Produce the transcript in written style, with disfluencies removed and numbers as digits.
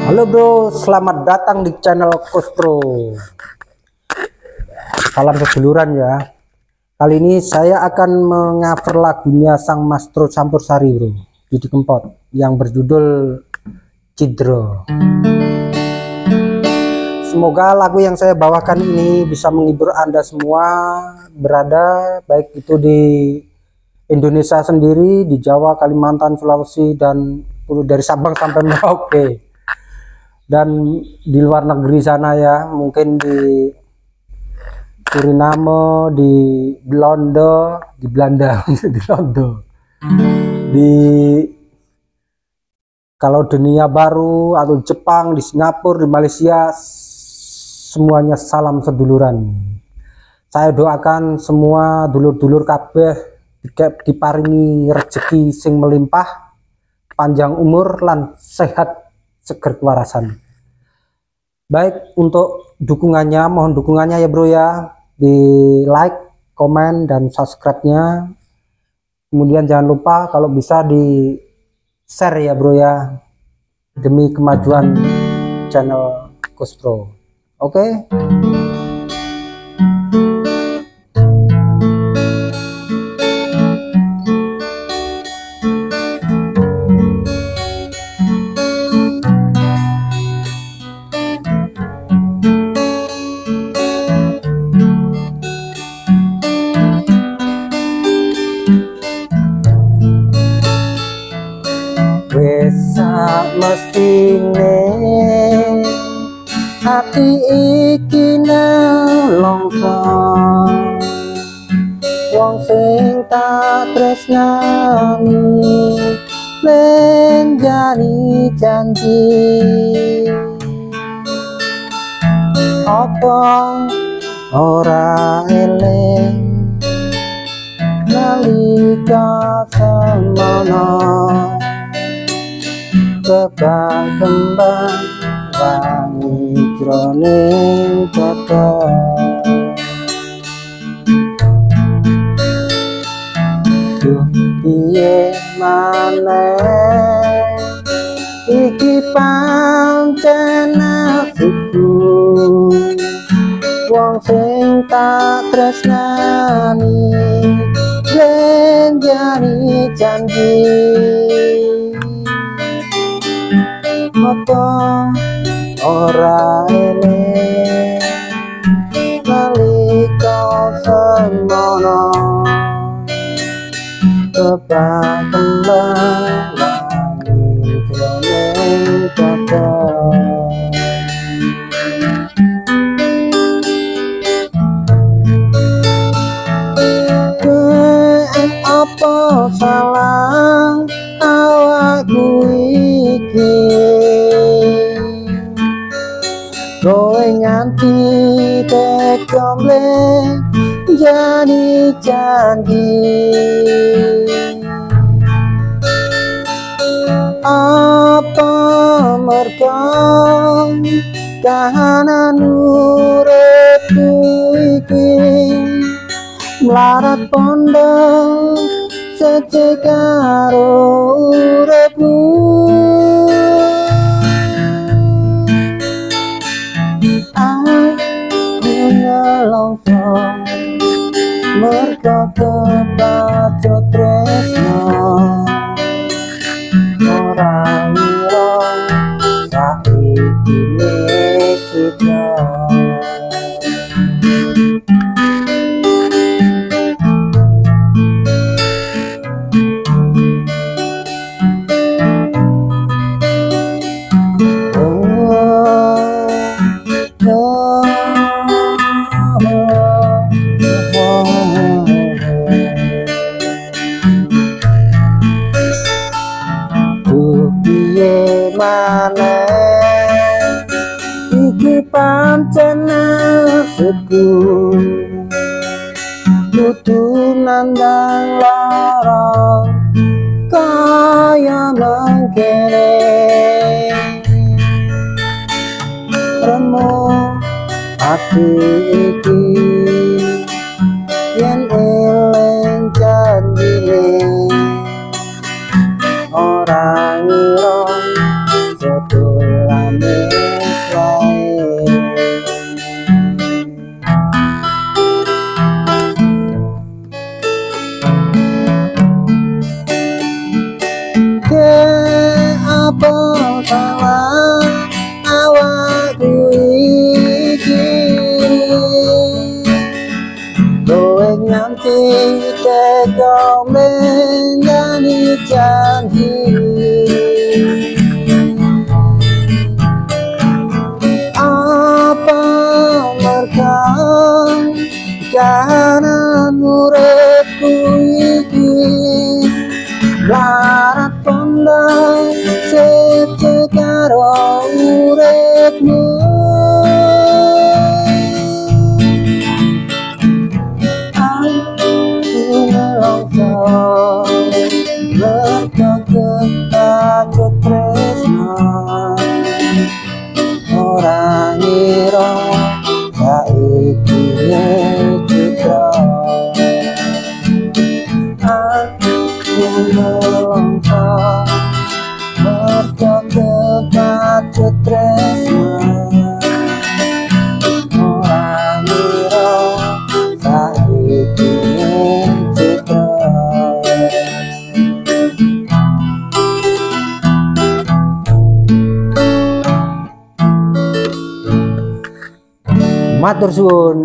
Halo bro, selamat datang di channel Coach Pro. Salam seduluran ya. Kali ini saya akan mengover lagunya Sang Maestro Campursari bro, Didi Kempot, yang berjudul Cidro. Semoga lagu yang saya bawakan ini bisa menghibur Anda semua berada, baik itu di Indonesia sendiri, di Jawa, Kalimantan, Sulawesi, dan dari Sabang sampai Merauke. Dan di luar negeri sana ya, mungkin di Suriname, di Belanda, di Londo, kalau dunia baru atau Jepang, di Singapura, di Malaysia, semuanya salam seduluran. Saya doakan semua dulur-dulur kabeh diparingi rezeki sing melimpah, panjang umur lan sehat seger kewarasan. Baik, untuk dukungannya, mohon dukungannya ya bro ya, di like, komen, dan subscribe-nya. Kemudian jangan lupa kalau bisa di share ya bro ya, demi kemajuan channel Coach Pro. Oke. Mestine hati iki nelongso wong sing tak tresnani menjadi janji apa ora eling nalika semono kebang kembang wangi jroning tata duh piye maneh iki pancen nasibku wong sing tak tresnani janji janji apa ora eling nalika semono kebang kembang wangi jroning tata apa salah awakku iki kowe nganti tekomle jadi janji apa mergo kahanan uripku iki melarat pondok secekaro uripmu nelongso mergo kepacut tresno ora ngira saiki kita iki pancen nasibku kudu nandang lara kaya mangkene remo ati iki yen eling janjine ora ngira sedul ramis wae. Ke apa salah awakku iki, kowe nganti teko menjani janji. Apa merga kanan uripku iki larat pondang sece karo uripmu. Berkekatut tresno ora ngira saiki citra. Aku melongso berkekatut tresno ora ngira saiki citra. Matur suwun.